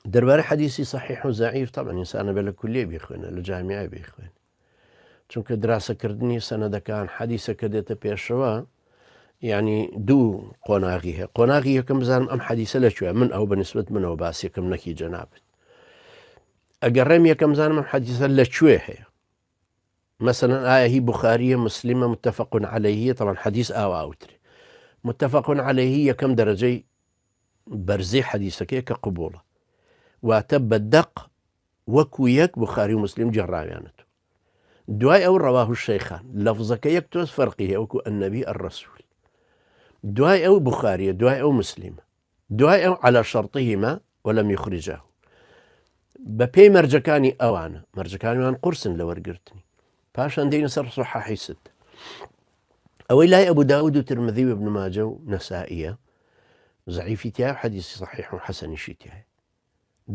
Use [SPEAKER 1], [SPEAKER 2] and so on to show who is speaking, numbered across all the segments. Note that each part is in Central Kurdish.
[SPEAKER 1] دربارة حديثي صحيح وضعيف طبعا إنسان بلا كلية بيخوينه لجامعة بيخوين چونکە دراسەکردنی سەنەدەکان حەدیسەکە دێتە پێشەوە يعني دوو قۆناغی هەیە قۆناغی یەکەم بزانم ئەم حەدیسە لەکوێ من ئەو بەنسبەت منەوە باسیەکەم نەکی جەنابێت ئەگەڕێم یەکەم زانم ئەم حەدیسە لەکوێ هەیە مثلا ئایا هی بخاریە مسلمە متفق عليه طبعا حديث ئاوترێ متفق عليه یەکەم دەرەجەی بەرزەی حەدیسەکەی کە قبوڵە واتە بەدەق وەکو یەک بخاری و مسلم جێڕاویانەوە دوای ئەو ڕەواه الشەیخان لەفزەکە یەک تۆز فەرقی هەیە وەکو النبي الرسول دوای ئەو بخاریە دوای ئەو مسلمە دوای ئەو على شرطهما ولم يخرجه بەپێی مەرجەکانی ئەوانە مەرجەکانیان قورسن لە وەرگرتنی پاشان دێنە سەر صحاحی ست ئەوەی لای ئەبوو داود و ترمذی و ابن ماجە و نەسائیە ضعیفی تایە حەدیثی صحیح و حەسەنیشی تایە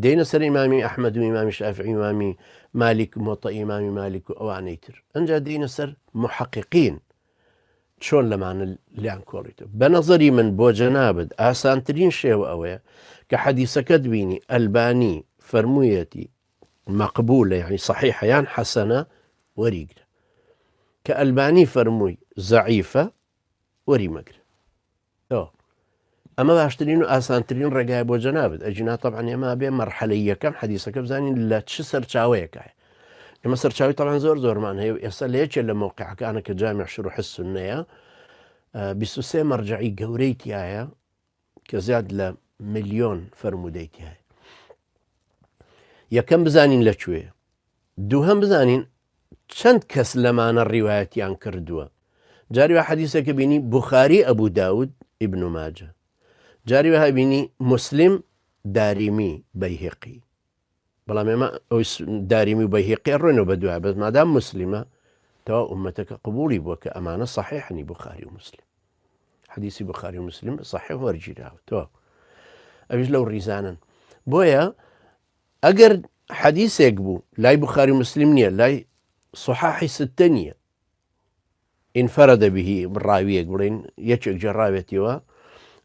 [SPEAKER 1] دێنە سەر ئیمامی ئەحمەد و ئیمامی شافعی ئیمامی مالک موطئ ئیمامی مالک و ئەوانەی تر ئەنجا دێنە سەر محققین چۆن لەمانە لیان کۆڵیتەوە بە نەزەری من بۆ جەنابەت ئاسانترین شێوە ئەوەیە کە حەدیسەکەت بینی ئەلبانی فەرموویەتی مەقبولە یعنی صحیحە یان حەسەنە وەریگرە کە ئەلبانی فەرمووی زەعیفە وەری مەگرە ئەمە باشترین و ئاسانترین ڕێگای بۆ جەنابەت ئەجینا طبعا ئێمە بێ مەرحەلەی یەکەم حەدیسەکە بزانین لە چ سەرچاوەیەکایە ئێمە سەرچاوی طبعا زۆرمان هەیە ئێستا لە یەکێک لە موقعەکانە کە جامع شروح السنەیە 23 مەرجعی گەورەی تایە کە زیاد لە ملیۆن فەرمودەی تایە یەکەم بزانین لەکوێ دووهەم بزانین چەند کەس لەمانە ڕیوایەتیان کردووە جاری وە حەدیسێکە بینی بوخاری ئەبوو داود ئیبن ماجە جاری وە بینی مسلم داریمی بەیهقی بەڵام ئێمە داریمی و بەیهقی ڕۆینەوە بە دوای بەس مادام مسلمە تەوا ئومەتەکە قبوڵی بووە کە ئەمانە صحیحنی بوخاری و مسلم حەدیسی بوخاری و مسلم صحیح وەرگیراوە تەوا ئەویش لەو ڕیزانن بۆیە ئەگەر حەدیسێک بوو لای بوخاری و مسلم نییە لای صحاحی ستە نییە ئینفەرەدە بهی ڕاویەک بڵێن یەکێک جێڕاوێتیەوە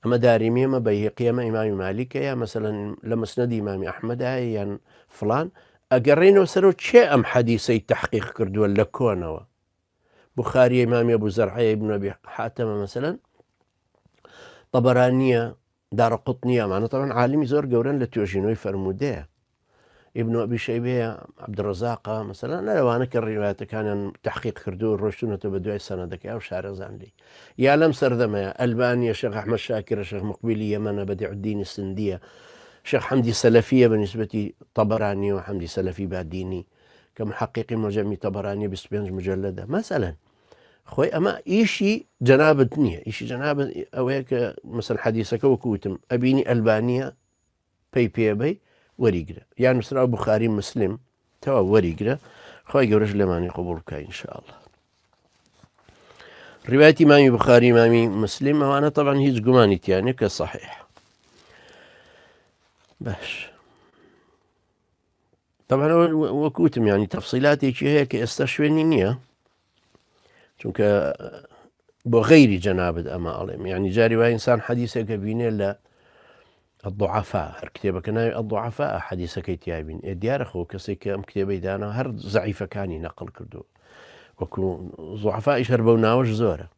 [SPEAKER 1] ئەمە داریمی ئەمە بەیهقی ئەمە ئیمامی مالیکە یا مەسەلەن لە مەسنەدی ئیمامی ئەحمەدایە یان فڵان ئەگەڕێنەوە سەرەوە چێ ئەم حەدیسەی تەحقیق کردووە لە کۆنەوە بوخاری ئیمامی ئەبوو زەرعەیە ئیبن ئەبی حاتەمە مەسەلەن طەبەرانیە دارەقوتنیە ئەمانە طبعاً عالمی زۆر گەورەن لە توێژینەوەی فەرموودەیە ابن أبي شيبة عبد الرزاق مثلا لو أنا كالروايات كان تحقيق كردو روشتونة بدوي السنة ذاك أو شعر زانلي يا لم سردما ألبانيا شيخ أحمد شاكر شيخ مقبلي يمن بديع الدين السندية شيخ حمدي سلفية بالنسبة طبراني وحمدي سلفي بعديني كمحقق مجمع طبراني بسبينج مجلدة مثلا خوي أما إيشي جنابتني إيشي جنابت أو هيك مثلا حديثك وكوتم أبيني ألبانيا بي وەریگرە یان نووسرا بوخاری مسلم تەوا وەریگرە خۆی گەورەش لەمانی قبوڵ بکە ئینشاءالله ڕیواەتی ئیمامی بوخاری ئیمامی مسلم ئەوانە طبعا هیچ گومانی تیانە کە صحیح باش طبعا وەکوتم ینی تەفسیلاتێکی هەیە کە ئێستا شوێنی نییە چونکە بۆ غەیری جەنابەت ئەمە ئەڵێم ینی جاری وای ئینسان حەدیثێکە بینێ لە الضعفاء هر كتابك ناوي الضعفاء حديثك يتيابين ديار اخو كسيك ام كتابي دانا هر ضعيفه كاني نقل كردو وكو ضعفاء يشربونا وش زوره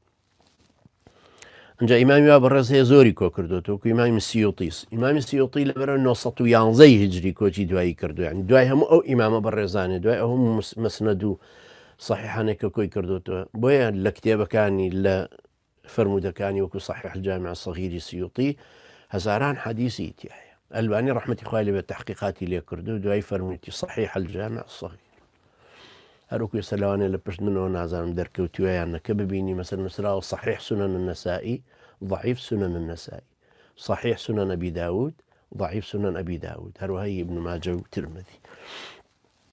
[SPEAKER 1] انجا امام ابو الرز هي زوري كو كردو تو امام السيوطيس امام السيوطي لبر انه سطو يانزي هجري كوجي دواي كردو يعني دواي هم او امام ابو الرزاني دواي هم مسندو صحيحانك كوي كردو تو بويا لكتابه كاني لا فرموده كاني وكو صحيح الجامع الصغير السيوطي هزاران حديثي تيايا الباني رحمة خوالي بالتحقيقات اللي كردو دواي فرميتي صحيح الجامع الصغير هروكو يسألواني لبشت منه نازان دركوتيويا أنك ببيني مثلا صحيح سنن النسائي ضعيف سنن النسائي صحيح سنن أبي داود ضعيف سنن أبي داود هروهي ابن ماجه وترمذي